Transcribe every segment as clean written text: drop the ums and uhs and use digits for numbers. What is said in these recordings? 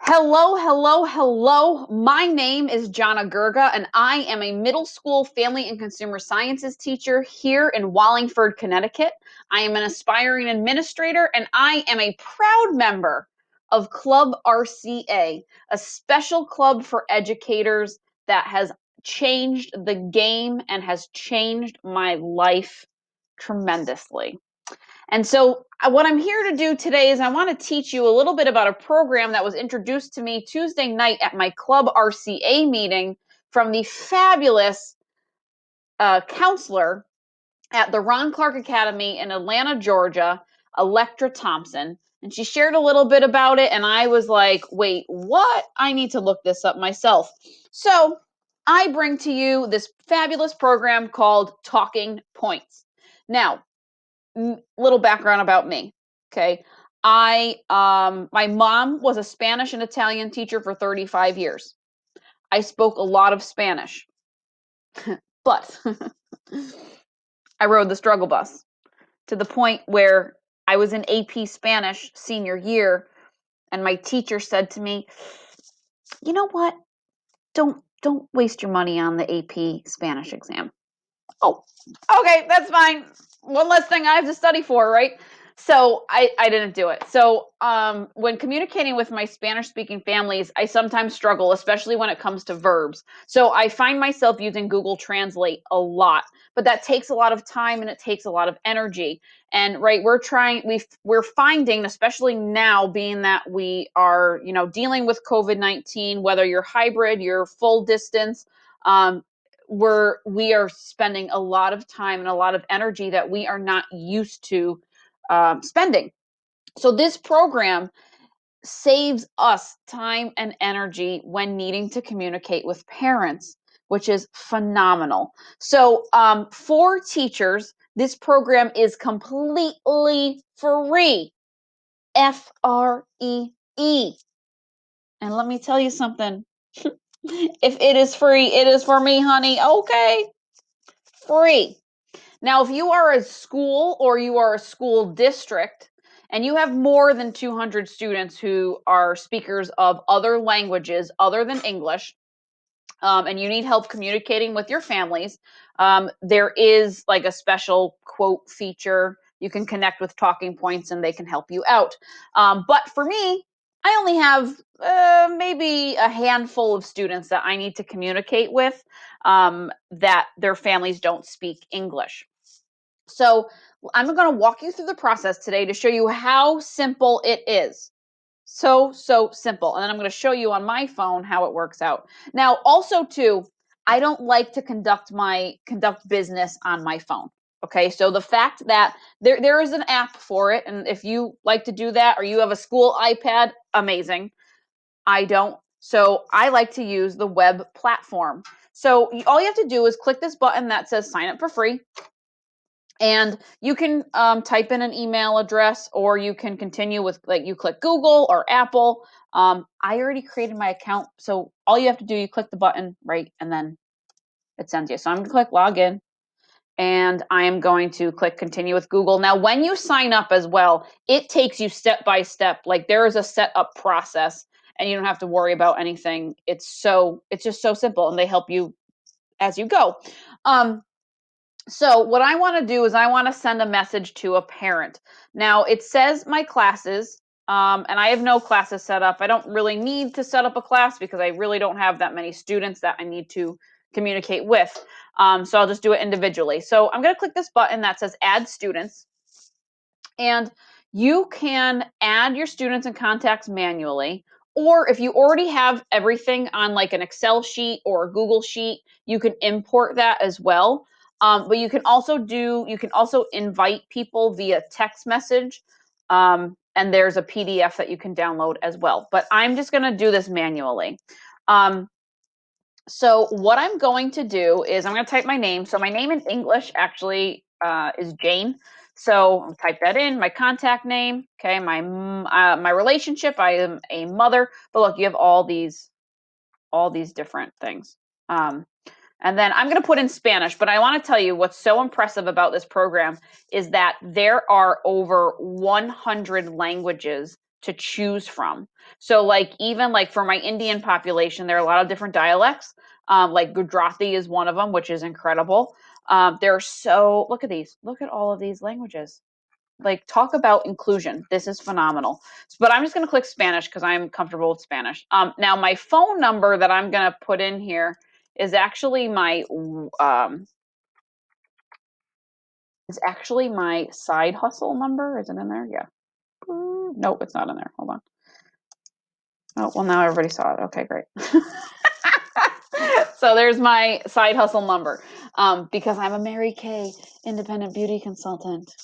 Hello, hello, hello. My name is Jana Gurga, and I am a middle school family and consumer sciences teacher here in Wallingford, Connecticut. I am an aspiring administrator, and I am a proud member of Club RCA, a special club for educators that has changed the game and has changed my life tremendously. And so, what I'm here to do today is I want to teach you a little bit about a program that was introduced to me Tuesday night at my Club RCA meeting from the fabulous counselor at the Ron Clark Academy in Atlanta, Georgia, Electra Thompson. And she shared a little bit about it, and I was like, wait, what? I need to look this up myself. So, I bring to you this fabulous program called Talking Points. Now, little background about me. Okay. My mom was a Spanish and Italian teacher for 35 years. I spoke a lot of Spanish, but I rode the struggle bus to the point where I was in AP Spanish senior year, and my teacher said to me, "You know what? Don't waste your money on the AP Spanish exam." Oh, okay, that's fine. One less thing I have to study for, right? So I didn't do it. So when communicating with my Spanish speaking families, I sometimes struggle, especially when it comes to verbs. So I find myself using Google Translate a lot, but that takes a lot of time and it takes a lot of energy. And right, we're finding, especially now, being that we are dealing with COVID-19, whether you're hybrid, you're full distance. We are spending a lot of time and a lot of energy that we are not used to spending. So this program saves us time and energy when needing to communicate with parents, which is phenomenal. So for teachers, this program is completely free. FREE. And let me tell you something. If it is free, it is for me, honey. Okay. Free. Now, if you are a school or you are a school district and you have more than 200 students who are speakers of other languages other than English, and you need help communicating with your families, there is like a special quote feature. You can connect with Talking Points and they can help you out. But for me, I only have maybe a handful of students that I need to communicate with that their families don't speak English. So I'm going to walk you through the process today to show you how simple it is. So simple. And then I'm going to show you on my phone how it works out. Now, also too, I don't like to conduct business on my phone. Okay, so the fact that there is an app for it, and if you like to do that or you have a school iPad, amazing. I don't. So I like to use the web platform. So all you have to do is click this button that says sign up for free. And you can type in an email address, or you can continue with, like, you click Google or Apple. I already created my account, so all you have to do, you click the button, right, and then it sends you. So I'm going to click login, and I am going to click continue with Google. Now, when you sign up as well, it takes you step by step. Like, there is a setup process, and you don't have to worry about anything. It's just so simple, and they help you as you go. So what I want to do is I want to send a message to a parent. Now, it says my classes, and I have no classes set up. I don't really need to set up a class because I really don't have that many students that I need to communicate with. So I'll just do it individually. So I'm going to click this button that says add students. And you can add your students and contacts manually. Or if you already have everything on like an Excel sheet or a Google sheet, you can import that as well. But you can also invite people via text message. And there's a PDF that you can download as well. But I'm just going to do this manually. So what I'm going to do is I'm going to type my name. So my name in English actually is Jane. So I'll type that in, my contact name. Okay, my relationship. I am a mother. But look, you have all these different things. And then I'm going to put in Spanish, but I want to tell you what's so impressive about this program is that there are over 100 languages to choose from. So like even like for my Indian population, there are a lot of different dialects. Like Gujarati is one of them, which is incredible. Look at these. Look at all of these languages. Like talk about inclusion. This is phenomenal. But I'm just going to click Spanish because I'm comfortable with Spanish. Now my phone number that I'm going to put in here is actually my side hustle number. Is it in there? Yeah. Nope, it's not in there. Hold on. Oh, well, now everybody saw it. Okay, great. So there's my side hustle number because I'm a Mary Kay independent beauty consultant.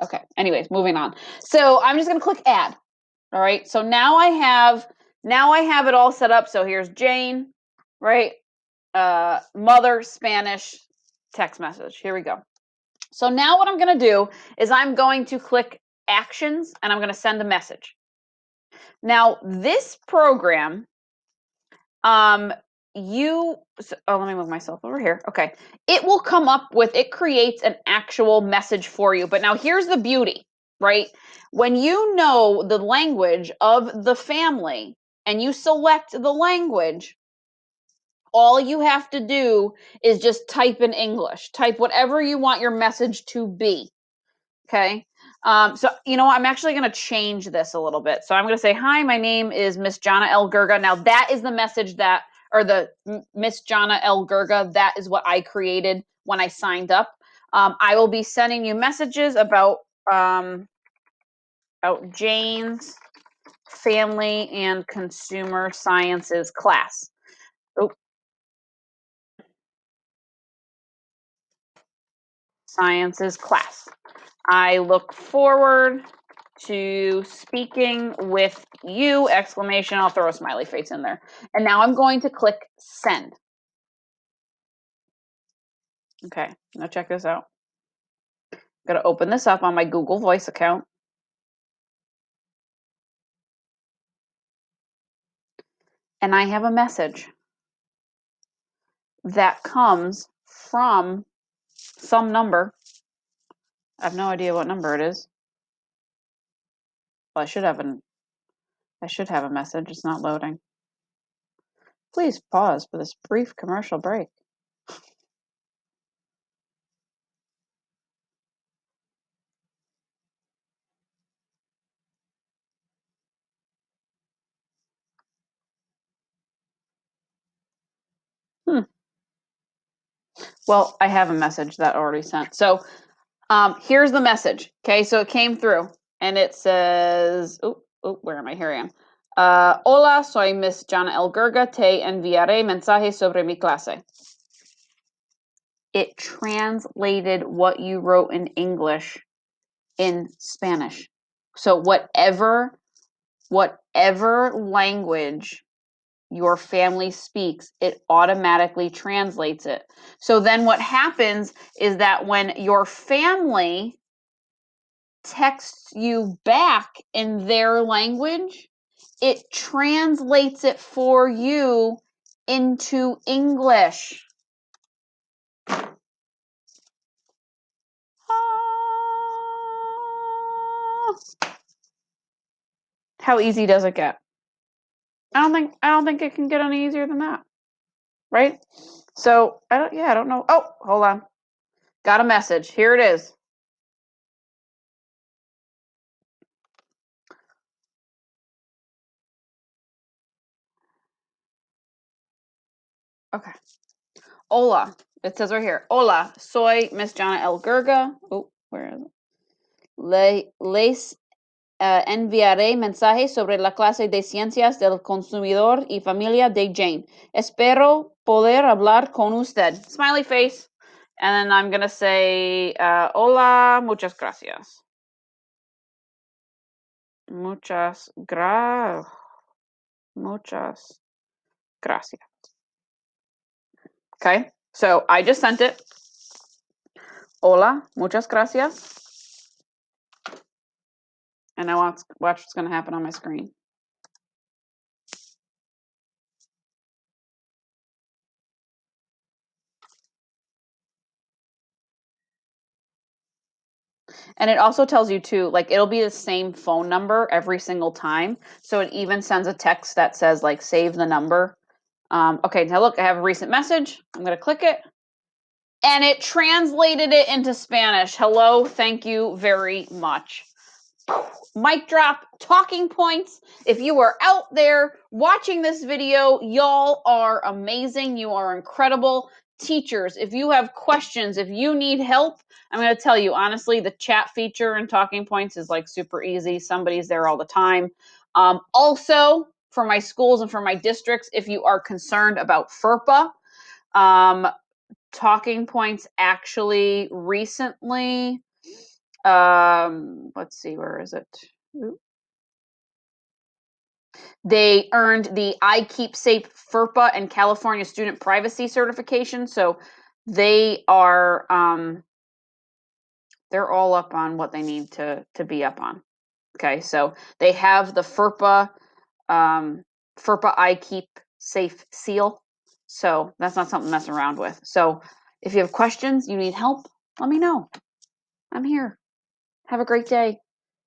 Okay, anyways, moving on. So I'm just going to click add. All right, so now I have it all set up. So here's Jane, right? Mother, Spanish, text message. Here we go. So now what I'm going to do is I'm going to click actions and I'm going to send a message. Now this program, let me move myself over here. Okay. It creates an actual message for you. But now here's the beauty, right? When you know the language of the family and you select the language, all you have to do is just type in English. Type whatever you want your message to be. Okay. So, I'm actually going to change this a little bit. So I'm going to say, hi, my name is Miss Jana L. Gurga. Now that is the message or the Miss Jana L. Gurga. That is what I created when I signed up. I will be sending you messages about Jane's Family and Consumer Sciences class. Oh, Sciences class. I look forward to speaking with you, exclamation. I'll throw a smiley face in there. And now I'm going to click send. Okay, now check this out. I'm going to open this up on my Google Voice account. And I have a message that comes from some number. I have no idea what number it is. Well, I should have a message. It's not loading. Please pause for this brief commercial break. Well, I have a message that already sent. So here's the message. Okay, so it came through and it says, where am I? Here I am. Hola, soy Miss Jana El Gurga. Te enviaré mensajes sobre mi clase. It translated what you wrote in English in Spanish. So whatever language your family speaks, it automatically translates it. So then what happens is that when your family texts you back in their language, it translates it for you into English. How easy does it get? I don't think it can get any easier than that. Right? So, I don't know. Oh, hold on. Got a message. Here it is. Okay. Hola. It says right here. Hola, soy Miss Jana El Gurga. Oh, where is it? Les enviaré mensajes sobre la clase de ciencias del consumidor y familia de Jane. Espero poder hablar con usted. Smiley face. And then I'm going to say, hola, muchas gracias. Muchas gracias. Okay, so I just sent it. Hola, muchas gracias. And now watch what's going to happen on my screen. And it also tells you too, like it'll be the same phone number every single time. So it even sends a text that says like save the number. Okay, now look, I have a recent message. I'm gonna click it. And it translated it into Spanish. Hello, thank you very much. Mic drop, talking points. If you are out there watching this video, y'all are amazing. You are incredible. Teachers, if you have questions, if you need help, I'm going to tell you honestly, the chat feature in Talking Points is like super easy. Somebody's there all the time. Also, for my schools and for my districts, if you are concerned about FERPA, Talking Points actually recently, let's see, where is it? They earned the I Keep Safe FERPA and California Student Privacy Certification. So they are they're all up on what they need to be up on. Okay, so they have the FERPA I Keep Safe seal. So that's not something to mess around with. So if you have questions, you need help, let me know. I'm here. Have a great day.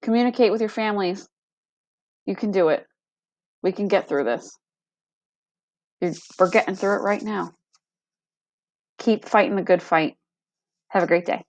Communicate with your families. You can do it. We can get through this. We're getting through it right now. Keep fighting the good fight. Have a great day.